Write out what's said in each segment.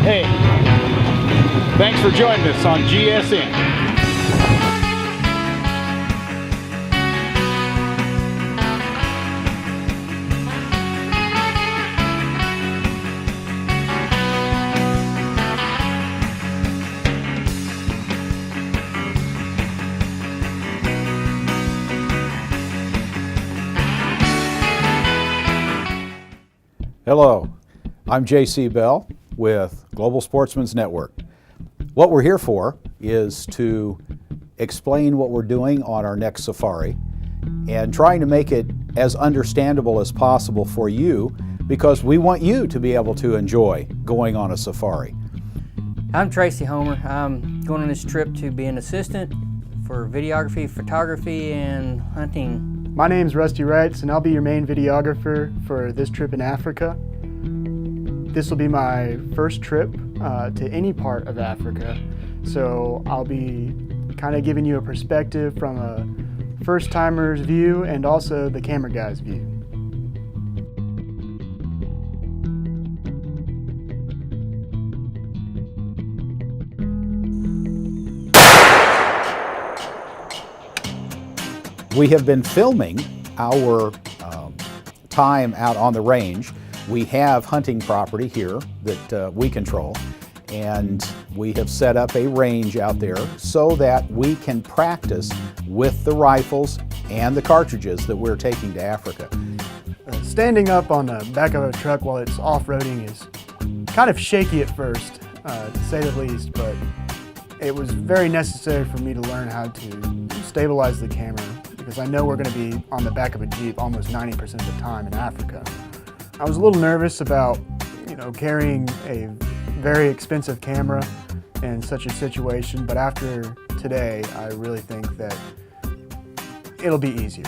Hey, thanks for joining us on GSN. Hello, I'm J.C. Bell with Global Sportsman's Network. What we're here for is to explain what we're doing on our next safari and trying to make it as understandable as possible for you, because we want you to be able to enjoy going on a safari. I'm Tracy Homer. I'm going on this trip to be an assistant for videography, photography, and hunting. My name's Rusty Wrights, and I'll be your main videographer for this trip in Africa. This will be my first trip to any part of Africa, so I'll be kind of giving you a perspective from a first-timer's view and also the camera guy's view. We have been filming our time out on the range. We have hunting property here that we control, and we have set up a range out there so that we can practice with the rifles and the cartridges that we're taking to Africa. Standing up on the back of a truck while it's off-roading is kind of shaky at first, to say the least, but it was very necessary for me to learn how to stabilize the camera, because I know we're going to be on the back of a Jeep almost 90% of the time in Africa. I was a little nervous about, carrying a very expensive camera in such a situation, but after today, I really think that it'll be easier.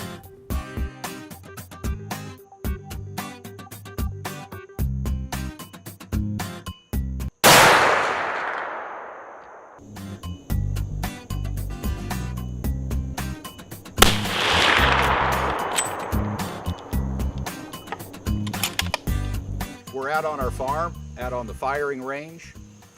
We're out on our farm, out on the firing range,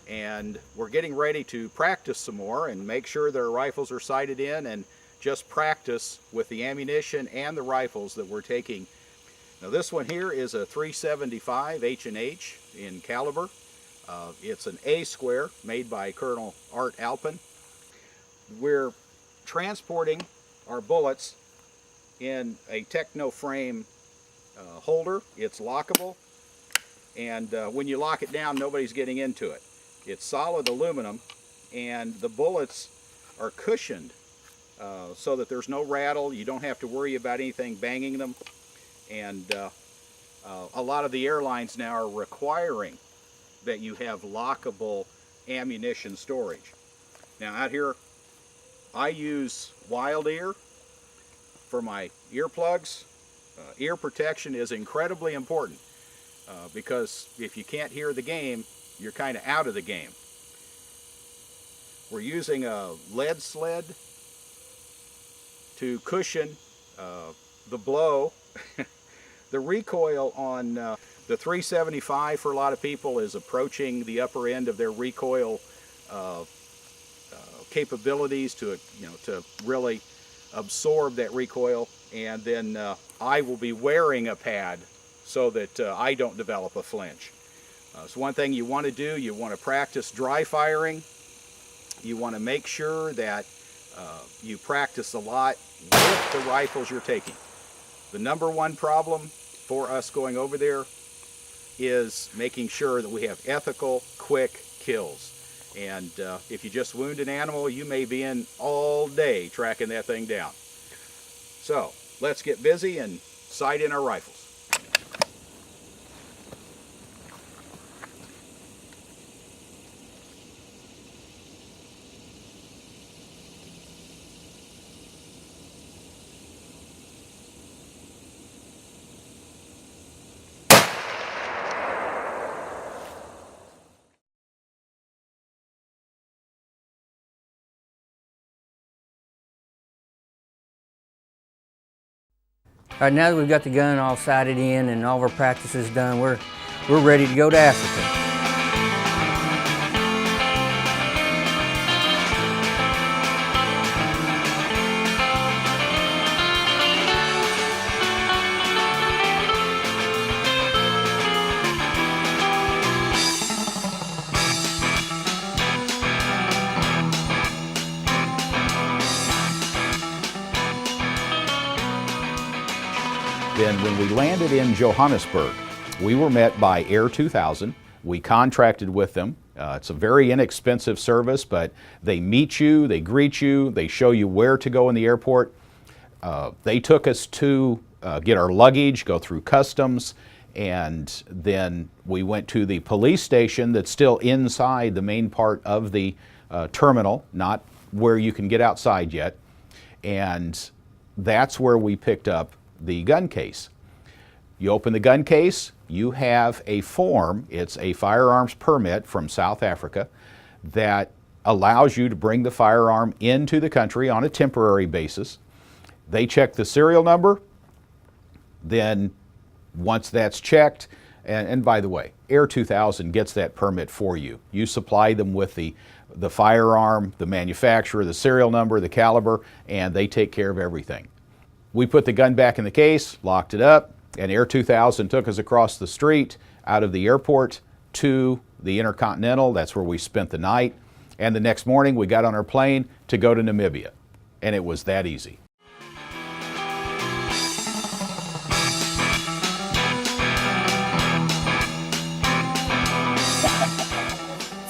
and we're getting ready to practice some more and make sure that our rifles are sighted in and just practice with the ammunition and the rifles that we're taking. Now this one here is a 375 H&H in caliber. It's an A square made by Colonel Art Alpin. We're transporting our bullets in a Techno-Frame holder. It's lockable. And when you lock it down, nobody's getting into it. It's solid aluminum, and the bullets are cushioned so that there's no rattle. You don't have to worry about anything banging them. And a lot of the airlines now are requiring that you have lockable ammunition storage. Now out here, I use Wild Ear for my earplugs. Ear protection is incredibly important. Because if you can't hear the game, you're kind of out of the game. We're using a lead sled to cushion the blow. The recoil on the 375 for a lot of people is approaching the upper end of their recoil capabilities to really absorb that recoil, and then I will be wearing a pad so that I don't develop a flinch. So one thing you want to do, you want to practice dry firing. You want to make sure that you practice a lot with the rifles you're taking. The number one problem for us going over there is making sure that we have ethical, quick kills. And if you just wound an animal, you may be in all day tracking that thing down. So let's get busy and sight in our rifles. All right, now that we've got the gun all sighted in and all of our practice is done, we're ready to go to Africa. then when we landed in Johannesburg, we were met by Air 2000. We contracted with them. It's a very inexpensive service, but they meet you, they greet you, they show you where to go in the airport. They took us to get our luggage, go through customs, and then we went to the police station that's still inside the main part of the terminal, not where you can get outside yet. And that's where we picked up the gun case. You open the gun case, you have a form, it's a firearms permit from South Africa that allows you to bring the firearm into the country on a temporary basis. They check the serial number, then once that's checked, and by the way, Air 2000 gets that permit for you. You supply them with the firearm, the manufacturer, the serial number, the caliber, and they take care of everything. We put the gun back in the case, locked it up, and Air 2000 took us across the street out of the airport to the Intercontinental. That's where we spent the night. And the next morning we got on our plane to go to Namibia. And it was that easy.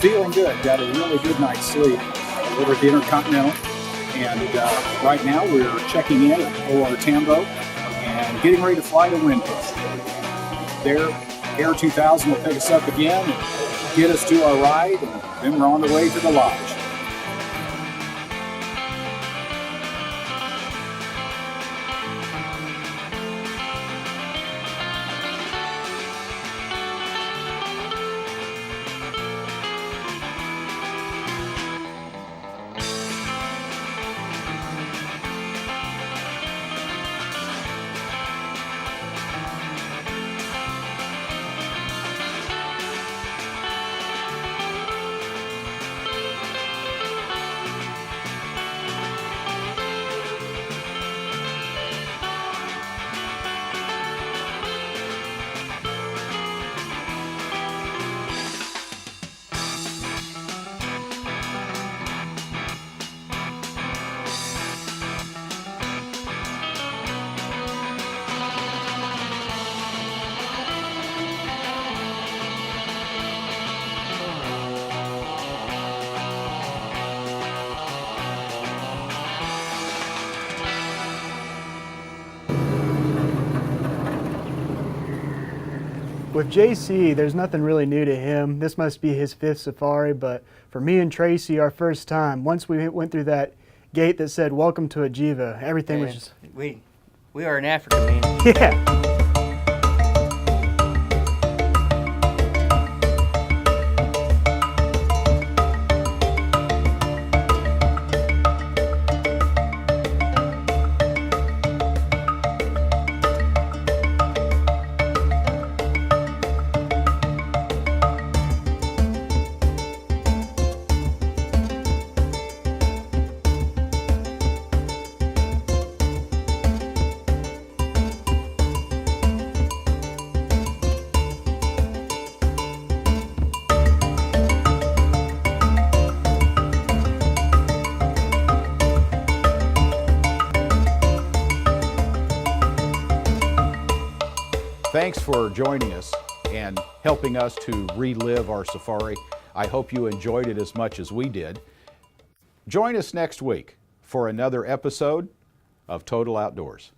Feeling good. Got a really good night's sleep over at the Intercontinental. And right now we're checking in at OR Tambo and getting ready to fly to Windhoek. There, Air 2000 will pick us up again and get us to our ride, and then we're on the way to the lodge. With JC, there's nothing really new to him. This must be his 5th safari, but for me and Tracy, our first time, once we went through that gate that said, "Welcome to Ajiva," everything was just... We are in Africa, man. Yeah. Thanks for joining us and helping us to relive our safari. I hope you enjoyed it as much as we did. Join us next week for another episode of Total Outdoors.